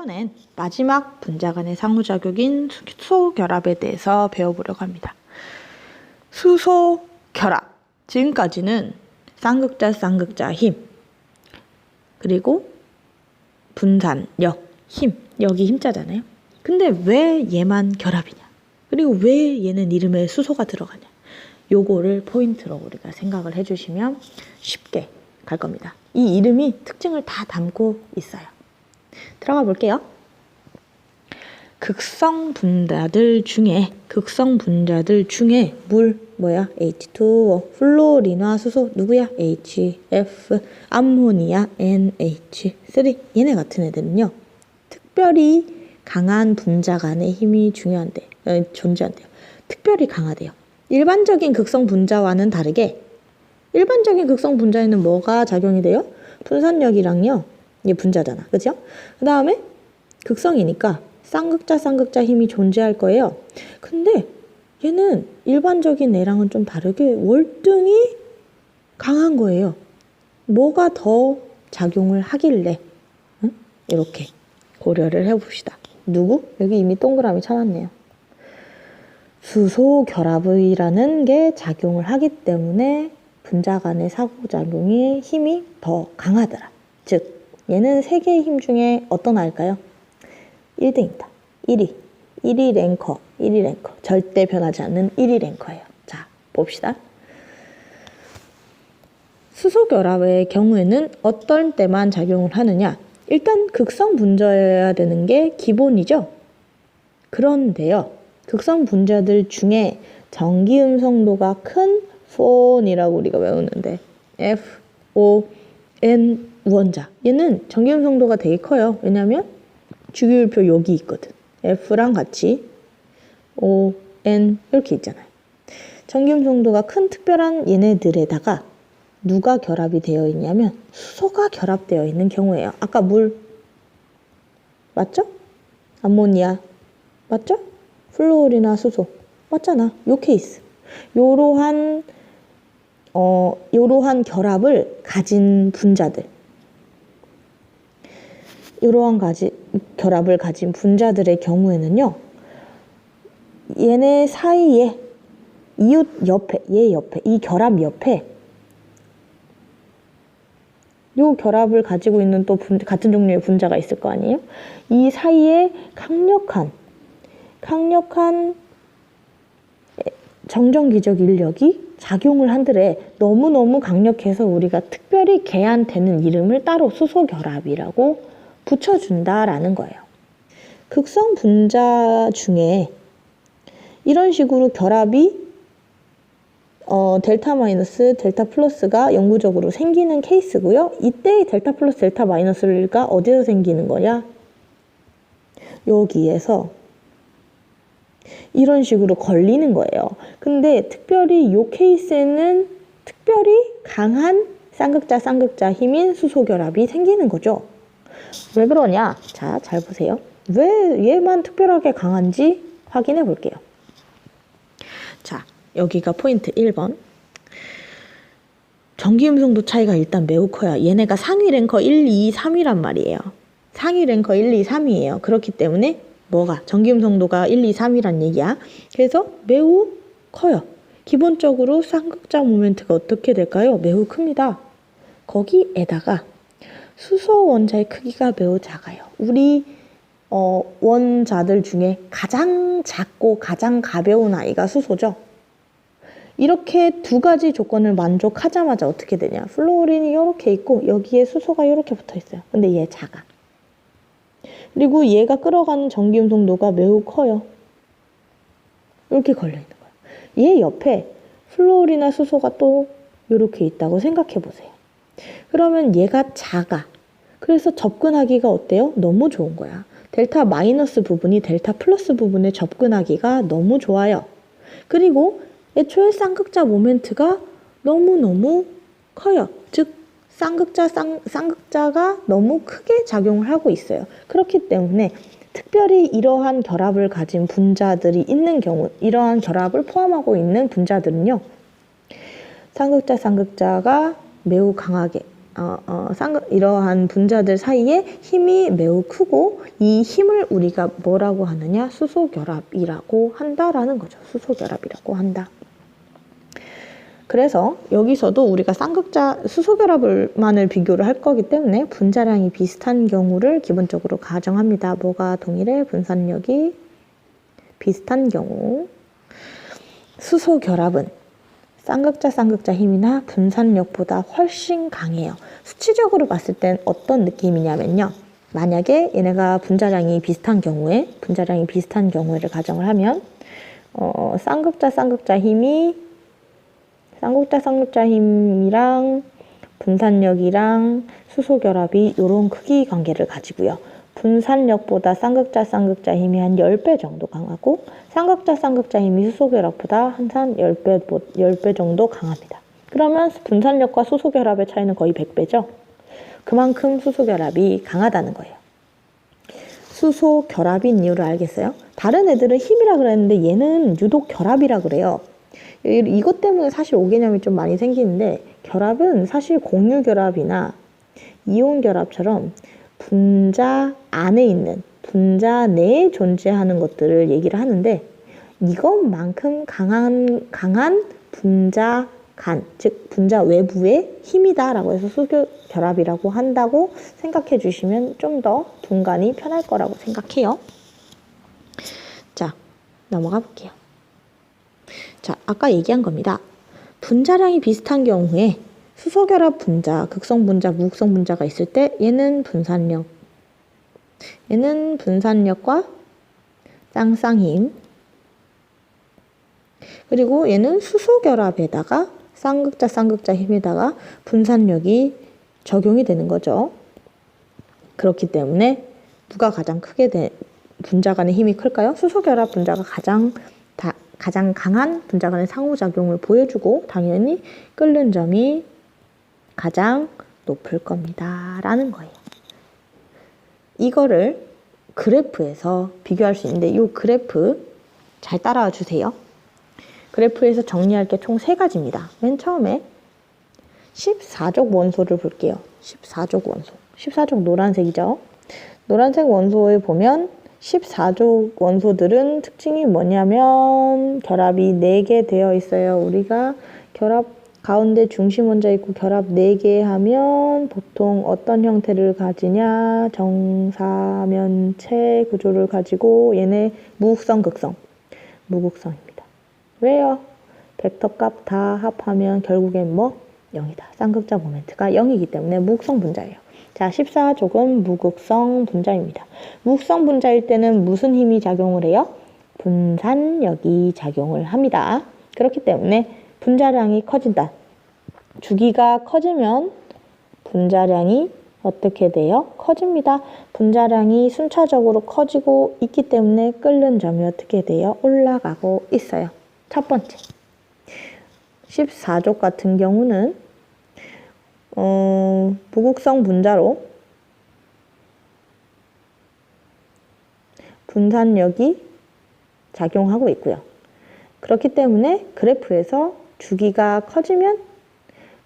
이번엔 마지막 분자 간의 상호작용인 수소결합에 대해서 배워보려고 합니다. 수소결합. 지금까지는 쌍극자 힘, 그리고 분산력, 힘. 여기 힘자잖아요. 근데 왜 얘만 결합이냐? 그리고 왜 얘는 이름에 수소가 들어가냐? 요거를 포인트로 우리가 생각을 해주시면 쉽게 갈 겁니다. 이 이름이 특징을 다 담고 있어요. 들어가 볼게요. 극성 분자들 중에 물 뭐야? H2O, 플로린화 수소 누구야? HF, 암모니아, NH3. 얘네 같은 애들은요, 특별히 강한 분자 간의 힘이 존재한대요. 특별히 강하대요. 일반적인 극성 분자와는 다르게, 일반적인 극성 분자에는 뭐가 작용이 돼요? 분산력이랑요, 얘 분자잖아, 그죠? 그 다음에 극성이니까 쌍극자 힘이 존재할 거예요. 근데 얘는 일반적인 애랑은 좀 다르게 월등히 강한 거예요. 뭐가 더 작용을 하길래? 응? 이렇게 고려를 해봅시다. 누구? 여기 이미 동그라미 쳐놨네요. 수소결합이라는 게 작용을 하기 때문에 분자 간의 상호작용의 힘이 더 강하더라. 즉, 얘는 세 개의 힘 중에 어떤 아일까요? 1등이다. 1위 랭커. 절대 변하지 않는 1위 랭커예요. 자, 봅시다. 수소결합의 경우에는 어떤 때만 작용을 하느냐? 일단 극성 분자여야 되는 게 기본이죠. 그런데요, 극성 분자들 중에 전기음성도가 큰 폰이라고 우리가 외우는데, FON 원자. 얘는 전기음성도가 되게 커요. 왜냐면 주기율표 여기 있거든. F랑 같이 ON 이렇게 있잖아요. 전기음성도가 큰 특별한 얘네들에다가 누가 결합이 되어 있냐면 수소가 결합되어 있는 경우예요. 아까 물 맞죠? 암모니아 맞죠? 플로린화 수소 맞잖아. 요 케이스. 요러한 결합을 가진 분자들, 결합을 가진 분자들의 경우에는요, 얘네 사이에 이웃 옆에, 이 결합 옆에 요 결합을 가지고 있는 또 같은 종류의 분자가 있을 거 아니에요? 이 사이에 강력한 정전기적 인력이 작용을 한들에 너무너무 강력해서 우리가 특별히 걔한테는 이름을 따로 수소결합이라고 붙여준다라는 거예요. 극성 분자 중에 이런 식으로 결합이 델타 마이너스, 델타 플러스가 영구적으로 생기는 케이스고요. 이때 델타 플러스, 델타 마이너스가 어디서 생기는 거냐? 여기에서 이런 식으로 걸리는 거예요. 근데 특별히 이 케이스에는 특별히 강한 쌍극자 힘인 수소결합이 생기는 거죠. 왜 그러냐? 자, 잘 보세요. 왜 얘만 특별하게 강한지 확인해 볼게요. 자, 여기가 포인트 1번. 전기음성도 차이가 일단 매우 커요. 얘네가 상위 랭커 1, 2, 3이란 말이에요. 상위 랭커 1, 2, 3이에요. 그렇기 때문에 뭐가? 전기음성도가 1, 2, 3이란 얘기야. 그래서 매우 커요. 기본적으로 쌍극자 모멘트가 어떻게 될까요? 매우 큽니다. 거기에다가 수소 원자의 크기가 매우 작아요. 우리 원자들 중에 가장 작고 가장 가벼운 아이가 수소죠. 이렇게 두 가지 조건을 만족하자마자 어떻게 되냐? 플로린이 이렇게 있고 여기에 수소가 이렇게 붙어 있어요. 근데 얘 작아. 그리고 얘가 끌어가는 전기음성도가 매우 커요. 이렇게 걸려있는 거예요. 얘 옆에 플로린이나 수소가 또 이렇게 있다고 생각해 보세요. 그러면 얘가 작아. 그래서 접근하기가 어때요? 너무 좋은 거야. 델타 마이너스 부분이 델타 플러스 부분에 접근하기가 너무 좋아요. 그리고 애초에 쌍극자 모멘트가 너무너무 커요. 즉 쌍극자가 너무 크게 작용을 하고 있어요. 그렇기 때문에 특별히 이러한 결합을 가진 분자들이 있는 경우, 이러한 결합을 포함하고 있는 분자들은요, 쌍극자가 매우 강하게 이러한 분자들 사이에 힘이 매우 크고 이 힘을 우리가 뭐라고 하느냐? 수소결합이라고 한다라는 거죠. 수소결합이라고 한다. 그래서 여기서도 우리가 쌍극자 수소결합만을 비교를 할 거기 때문에 분자량이 비슷한 경우를 기본적으로 가정합니다. 뭐가 동일해? 분산력이 비슷한 경우. 수소결합은 쌍극자 힘이나 분산력보다 훨씬 강해요. 수치적으로 봤을 땐 어떤 느낌이냐면요. 만약에 얘네가 분자량이 비슷한 경우를 가정을 하면 쌍극자 힘이랑 분산력이랑 수소결합이 이런 크기 관계를 가지고요. 분산력보다 쌍극자 힘이 한 10배 정도 강하고 쌍극자 힘이 수소결합보다 한 10배 정도 강합니다. 그러면 분산력과 수소결합의 차이는 거의 100배죠. 그만큼 수소결합이 강하다는 거예요. 수소결합인 이유를 알겠어요? 다른 애들은 힘이라 그랬는데 얘는 유독 결합이라 그래요. 이것 때문에 사실 오개념이 좀 많이 생기는데 결합은 사실 공유결합이나 이온결합처럼 분자 안에 있는 분자 내에 존재하는 것들을 얘기를 하는데 이것만큼 강한 분자 간, 즉 분자 외부의 힘이다라고 해서 수소결합이라고 한다고 생각해 주시면 좀 더 분간이 편할 거라고 생각해요. 자, 넘어가 볼게요. 자, 아까 얘기한 겁니다. 분자량이 비슷한 경우에 수소결합 분자, 극성 분자, 무극성 분자가 있을 때 얘는 분산력과 쌍쌍힘, 그리고 얘는 수소결합에다가 쌍극자 힘에다가 분산력이 적용이 되는 거죠. 그렇기 때문에 누가 가장 크게 분자 간의 힘이 클까요? 수소결합 분자가 가장 강한 분자 간의 상호작용을 보여주고 당연히 끓는 점이 가장 높을 겁니다. 라는 거예요. 이거를 그래프에서 비교할 수 있는데 이 그래프 잘 따라와 주세요. 그래프에서 정리할 게 총 3가지입니다. 맨 처음에 14족 원소를 볼게요. 14족 원소. 14족 노란색이죠. 노란색 원소에 보면 14족 원소들은 특징이 뭐냐면 결합이 4개 되어 있어요. 우리가 결합 가운데 중심 원자 있고 결합 4개 하면 보통 어떤 형태를 가지냐? 정사면체 구조를 가지고 얘네 무극성, 극성. 무극성입니다. 왜요? 벡터 값 다 합하면 결국엔 뭐? 0이다. 쌍극자 모멘트가 0이기 때문에 무극성 분자예요. 자, 14족은 무극성 분자입니다. 무극성 분자일 때는 무슨 힘이 작용을 해요? 분산력이 작용을 합니다. 그렇기 때문에 분자량이 커진다. 주기가 커지면 분자량이 어떻게 돼요? 커집니다. 분자량이 순차적으로 커지고 있기 때문에 끓는 점이 어떻게 돼요? 올라가고 있어요. 첫 번째. 14족 같은 경우는 무극성 분자로 분산력이 작용하고 있고요. 그렇기 때문에 그래프에서 주기가 커지면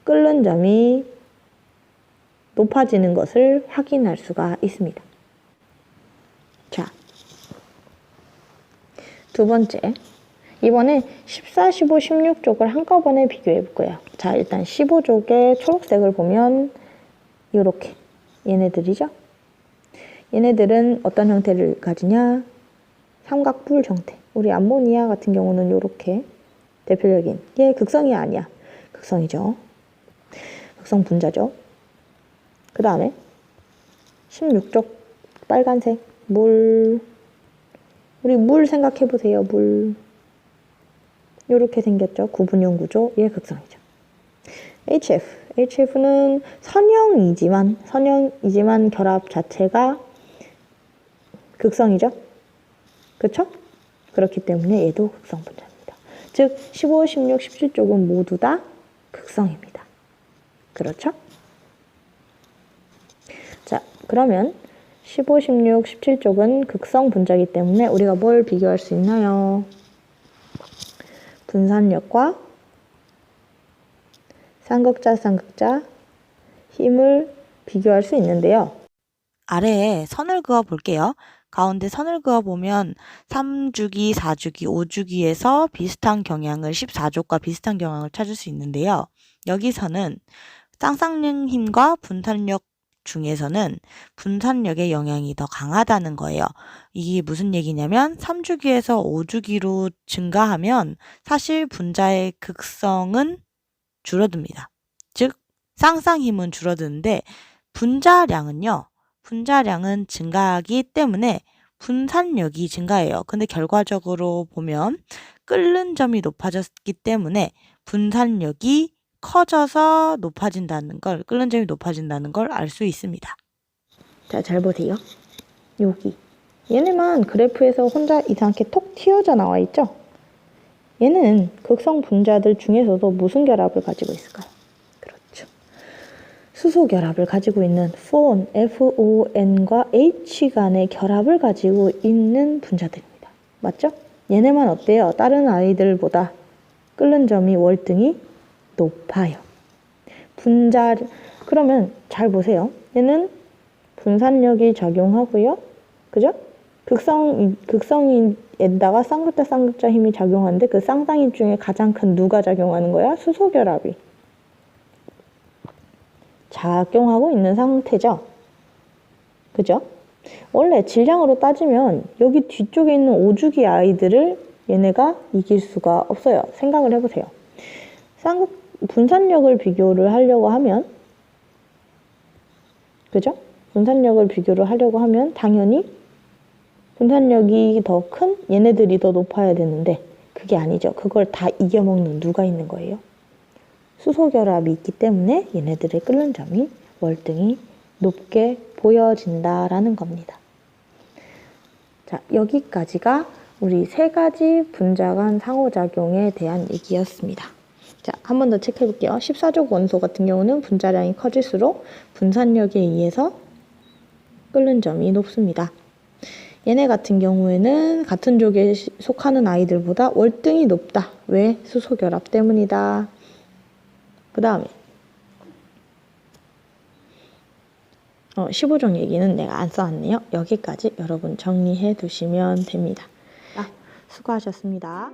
끓는 점이 높아지는 것을 확인할 수가 있습니다. 자, 두 번째. 이번에 14, 15, 16족을 한꺼번에 비교해 볼 거예요. 자, 일단 15족의 초록색을 보면 이렇게 얘네들이죠. 얘네들은 어떤 형태를 가지냐? 삼각뿔 형태. 우리 암모니아 같은 경우는 이렇게 대표적인 얘 극성이 아니야. 극성이죠. 극성 분자죠. 그 다음에 16족 빨간색 물. 우리 물 생각해 보세요. 물. 이렇게 생겼죠. 구분형 구조. 얘 극성이죠. HF는 선형이지만 결합 자체가 극성이죠. 그렇죠? 그렇기 때문에 얘도 극성 분자입니다. 즉 15, 16, 17쪽은 모두 다 극성입니다. 그렇죠? 자, 그러면 15, 16, 17쪽은 극성 분자이기 때문에 우리가 뭘 비교할 수 있나요? 분산력과 쌍극자 힘을 비교할 수 있는데요. 아래에 선을 그어 볼게요. 가운데 선을 그어 보면 3주기, 4주기, 5주기에서 비슷한 경향을 14족과 비슷한 경향을 찾을 수 있는데요. 여기서는 쌍쌍능 힘과 분산력 중에서는 분산력의 영향이 더 강하다는 거예요. 이게 무슨 얘기냐면 3주기에서 5주기로 증가하면 사실 분자의 극성은 줄어듭니다. 즉 쌍쌍힘은 줄어드는데 분자량은 증가하기 때문에 분산력이 증가해요. 근데 결과적으로 보면 끓는 점이 높아졌기 때문에 분산력이 커져서 끓는 점이 높아진다는 걸 알 수 있습니다. 자, 잘 보세요. 여기. 얘네만 그래프에서 혼자 이상하게 톡 튀어져 나와 있죠? 얘는 극성 분자들 중에서도 무슨 결합을 가지고 있을까요? 그렇죠. 수소 결합을 가지고 있는 FON, FON과 H 간의 결합을 가지고 있는 분자들입니다. 맞죠? 얘네만 어때요? 다른 아이들보다 끓는 점이 월등히 높아요. 그러면 잘 보세요. 얘는 분산력이 작용하고요. 그죠? 극성인에다가 쌍극자 힘이 작용하는데 그 쌍쌍인 중에 가장 큰 누가 작용하는 거야? 수소 결합이 작용하고 있는 상태죠. 그죠? 원래 질량으로 따지면 여기 뒤쪽에 있는 5주기 아이들을 얘네가 이길 수가 없어요. 생각을 해보세요. 분산력을 비교를 하려고 하면, 그죠? 분산력을 비교를 하려고 하면 당연히 분산력이 더 큰 얘네들이 더 높아야 되는데 그게 아니죠. 그걸 다 이겨먹는 누가 있는 거예요? 수소 결합이 있기 때문에 얘네들의 끓는 점이 월등히 높게 보여진다라는 겁니다. 자, 여기까지가 우리 세 가지 분자 간 상호작용에 대한 얘기였습니다. 자, 한 번 더 체크해 볼게요. 14족 원소 같은 경우는 분자량이 커질수록 분산력에 의해서 끓는 점이 높습니다. 얘네 같은 경우에는 같은 족에 속하는 아이들보다 월등히 높다. 왜? 수소 결합 때문이다. 그 다음에 15종 얘기는 내가 안 써왔네요. 여기까지 여러분 정리해 두시면 됩니다. 수고하셨습니다.